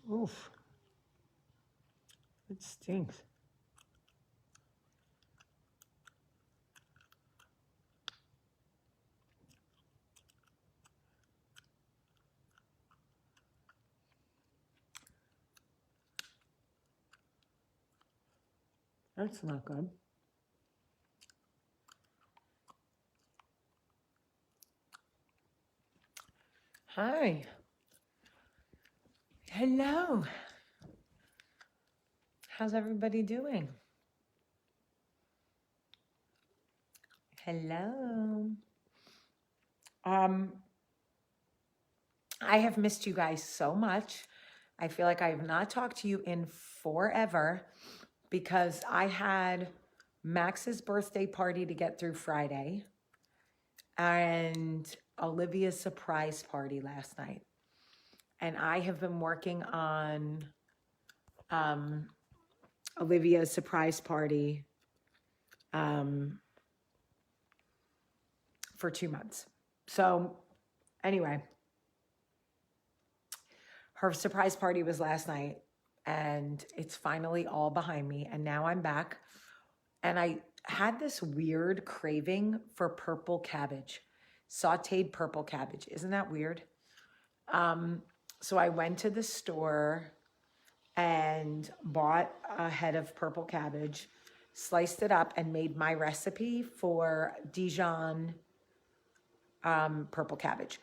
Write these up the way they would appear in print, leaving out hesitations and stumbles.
Oof, it stinks. That's not good. Hi. Hello. How's everybody doing? Hello. Um, I have missed you guys so much. I feel like I have not talked to you in forever because I had Max's birthday party to get through Friday and Olivia's surprise party last night. And I have been working on Olivia's surprise party for 2 months. So anyway, her surprise party was last night and it's finally all behind me. And now I'm back. And I had this weird craving for purple cabbage, sauteed purple cabbage. Isn't that weird? So I went to the store and bought a head of purple cabbage, sliced it up, and made my recipe for Dijon purple cabbage.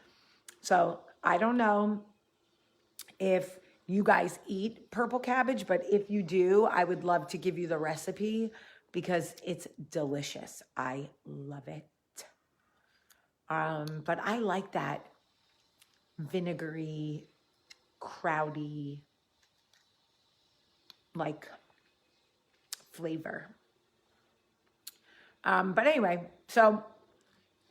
So I don't know if you guys eat purple cabbage, but if you do, I would love to give you the recipe because it's delicious. I love it. But I like that vinegary, crowdy, like flavor. But anyway, so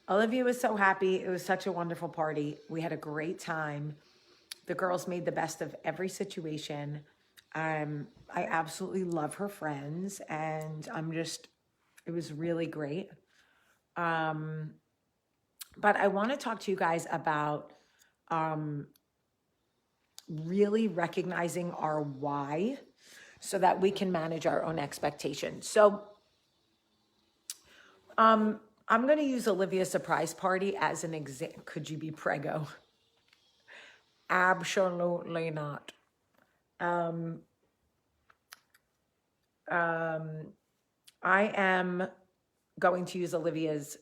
Olivia was so happy. It was such a wonderful party. We had a great time. The girls made the best of every situation. I absolutely love her friends, and it was really great. But I want to talk to you guys about really recognizing our why so that we can manage our own expectations. So I'm going to use Olivia's surprise party as an example. Could you be preggo? Absolutely not. I am going to use Olivia's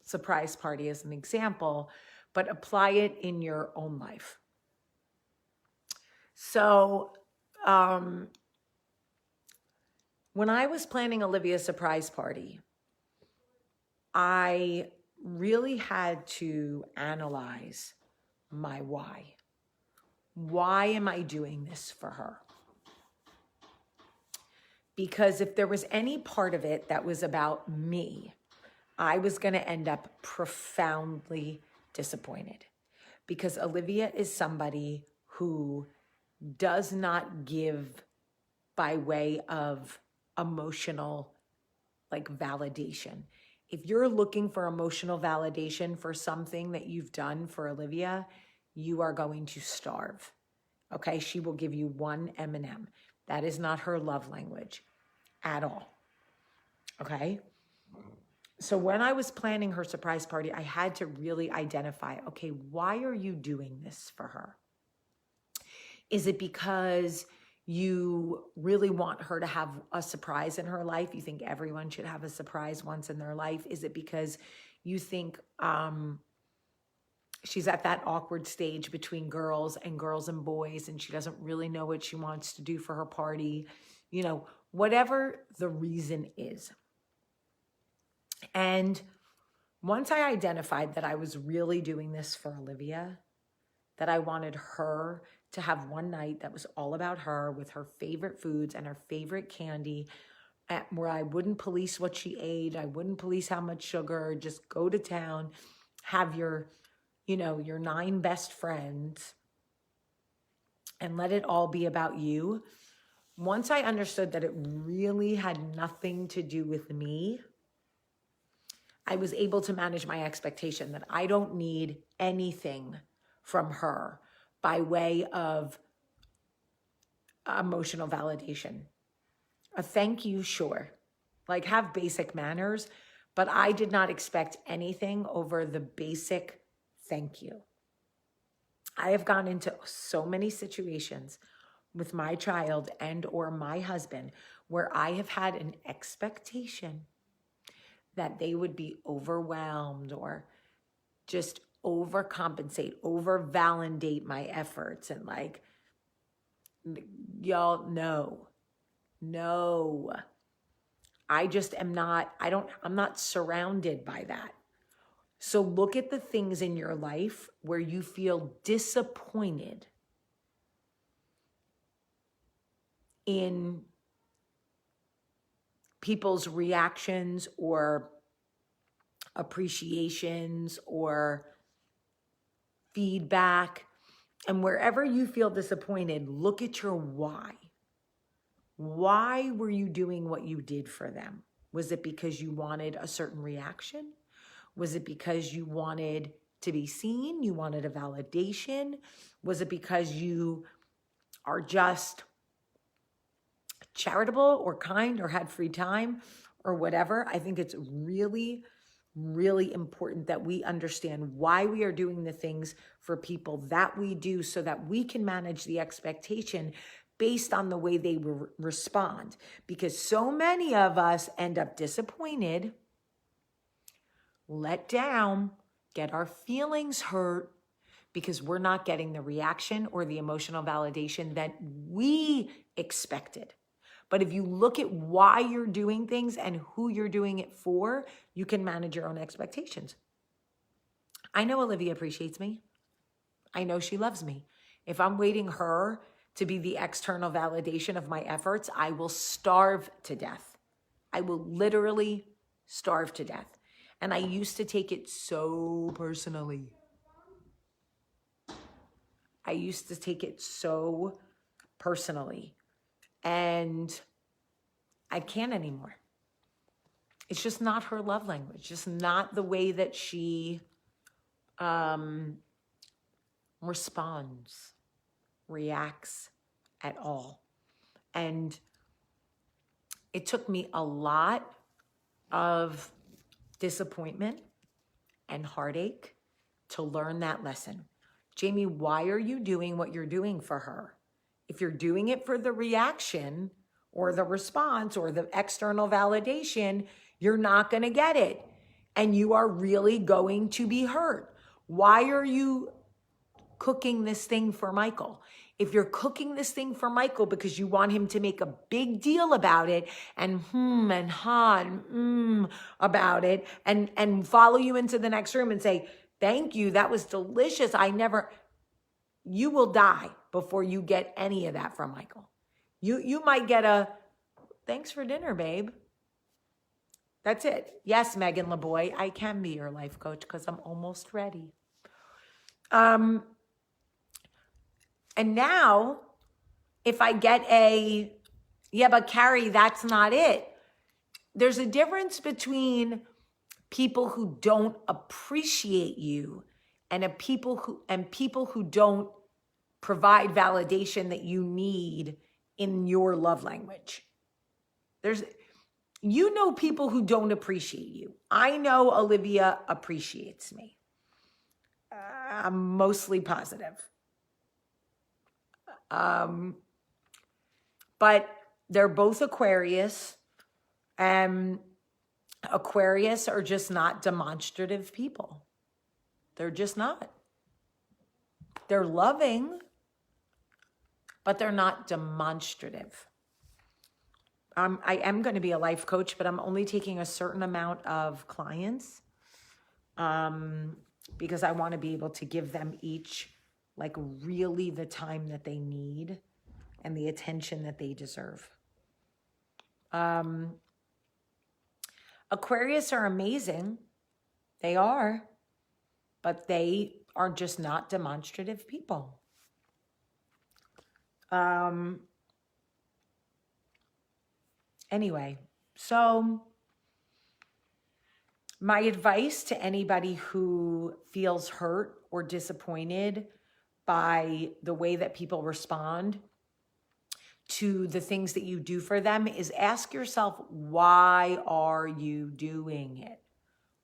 surprise party as an example, but apply it in your own life. So, when I was planning Olivia's surprise party, I really had to analyze my why. Why am I doing this for her? Because if there was any part of it that was about me, I was going to end up profoundly disappointed. Because Olivia is somebody who does not give by way of emotional validation. If you're looking for emotional validation for something that you've done for Olivia, you are going to starve. Okay, she will give you one M&M. That is not her love language at all. Okay? So when I was planning her surprise party, I had to really identify, okay, why are you doing this for her? Is it because you really want her to have a surprise in her life? You think everyone should have a surprise once in their life? Is it because you think she's at that awkward stage between girls and boys and she doesn't really know what she wants to do for her party? You know, whatever the reason is. And once I identified that I was really doing this for Olivia, that I wanted her to have one night that was all about her with her favorite foods and her favorite candy, where I wouldn't police what she ate, I wouldn't police how much sugar, just go to town, have your 9 best friends, and let it all be about you. Once I understood that it really had nothing to do with me, I was able to manage my expectation that I don't need anything from her by way of emotional validation. A thank you, sure. Like, have basic manners, but I did not expect anything over the basic thank you. I have gone into so many situations with my child and or my husband where I have had an expectation that they would be overwhelmed or just overcompensate, over-validate my efforts. And like, y'all, no. I just am not, I'm not surrounded by that. So look at the things in your life where you feel disappointed in people's reactions or appreciations or feedback. And wherever you feel disappointed, look at your why. Why were you doing what you did for them? Was it because you wanted a certain reaction? Was it because you wanted to be seen? You wanted a validation? Was it because you are just charitable or kind or had free time or whatever? I think it's really, really important that we understand why we are doing the things for people that we do so that we can manage the expectation based on the way they respond. Because so many of us end up disappointed, let down, get our feelings hurt because we're not getting the reaction or the emotional validation that we expected. But if you look at why you're doing things and who you're doing it for, you can manage your own expectations. I know Olivia appreciates me. I know she loves me. If I'm waiting her to be the external validation of my efforts, I will starve to death. I will literally starve to death. And I used to take it so personally. And I can't anymore. It's just not her love language. Just not the way that she responds, reacts at all. And it took me a lot of disappointment and heartache to learn that lesson. Jamie, why are you doing what you're doing for her? If you're doing it for the reaction or the response or the external validation, you're not going to get it. And you are really going to be hurt. Why are you cooking this thing for Michael? If you're cooking this thing for Michael because you want him to make a big deal about it and and ha and about it and follow you into the next room and say, thank you, that was delicious. You will die before you get any of that from Michael. You might get a, thanks for dinner, babe. That's it. Yes, Megan LeBoy, I can be your life coach because I'm almost ready. And now, if I get yeah, but Carrie, that's not it. There's a difference between people who don't appreciate you and people who don't provide validation that you need in your love language. You know people who don't appreciate you. I know Olivia appreciates me. I'm mostly positive. But they're both Aquarius, and Aquarius are just not demonstrative people. They're just not. They're loving, but they're not demonstrative. I am going to be a life coach, but I'm only taking a certain amount of clients because I want to be able to give them each like really the time that they need and the attention that they deserve. Aquarius are amazing. They are, but they are just not demonstrative people. Anyway, so my advice to anybody who feels hurt or disappointed by the way that people respond to the things that you do for them is ask yourself, why are you doing it?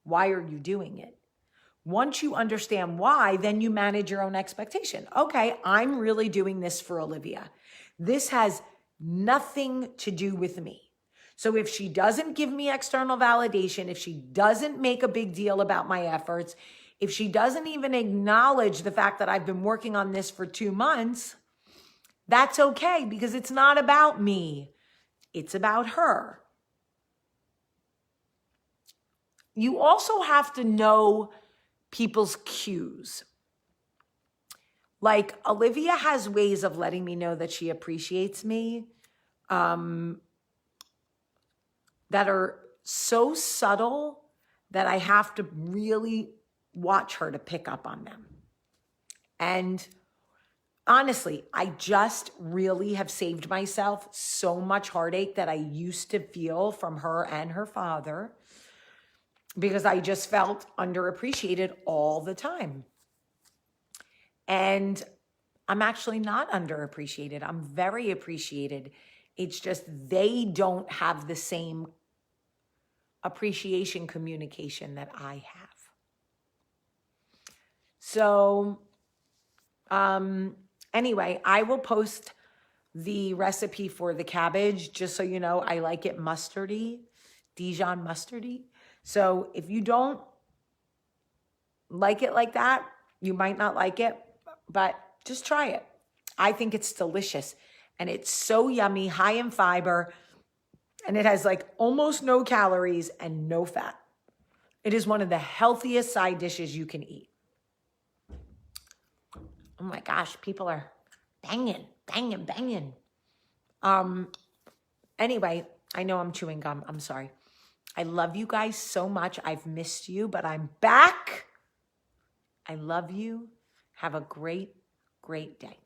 Why are you doing it? Once you understand why, then you manage your own expectation. Okay, I'm really doing this for Olivia. This has nothing to do with me. So if she doesn't give me external validation, if she doesn't make a big deal about my efforts, if she doesn't even acknowledge the fact that I've been working on this for 2 months, that's okay, because it's not about me. It's about her. You also have to know people's cues. Like, Olivia has ways of letting me know that she appreciates me that are so subtle that I have to really watch her to pick up on them. And honestly, I just really have saved myself so much heartache that I used to feel from her and her father, because I just felt underappreciated all the time. And I'm actually not underappreciated. I'm very appreciated. It's just they don't have the same appreciation communication that I have. So, anyway, I will post the recipe for the cabbage, just so you know. I like it mustardy, Dijon mustardy. So if you don't like it like that, you might not like it, but just try it. I think it's delicious, and it's so yummy, high in fiber, and it has like almost no calories and no fat. It is one of the healthiest side dishes you can eat. Oh my gosh, people are banging. Anyway, I know I'm chewing gum. I'm sorry. I love you guys so much. I've missed you, but I'm back. I love you. Have a great, great day.